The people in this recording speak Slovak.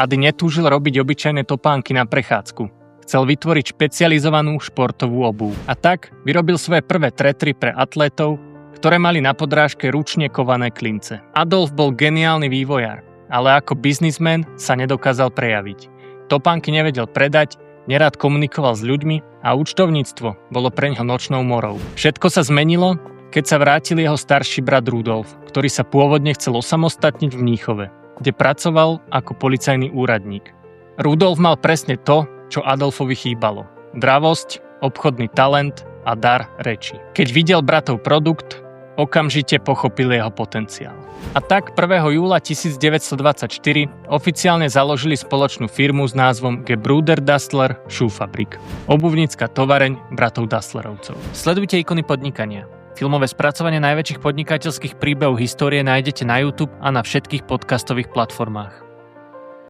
Ady netúžil robiť obyčajné topánky na prechádzku. Chcel vytvoriť špecializovanú športovú obuv. A tak vyrobil svoje prvé tretry pre atlétov, ktoré mali na podrážke ručne kované klince. Adolf bol geniálny vývojár, ale ako biznismen sa nedokázal prejaviť. Topánky nevedel predať, nerád komunikoval s ľuďmi a účtovníctvo bolo preňho nočnou morou. Všetko sa zmenilo, keď sa vrátil jeho starší brat Rudolf, ktorý sa pôvodne chcel osamostatniť v Mníchove, kde pracoval ako policajný úradník. Rudolf mal presne to, čo Adolfovi chýbalo. Dravosť, obchodný talent a dar reči. Keď videl bratov produkt, okamžite pochopil jeho potenciál. A tak 1. júla 1924 oficiálne založili spoločnú firmu s názvom Gebruder Dassler Schuhfabrik. Obuvnícka tovareň bratov Dasslerovcov. Sledujte ikony podnikania. Filmové spracovanie najväčších podnikateľských príbehov histórie nájdete na YouTube a na všetkých podcastových platformách.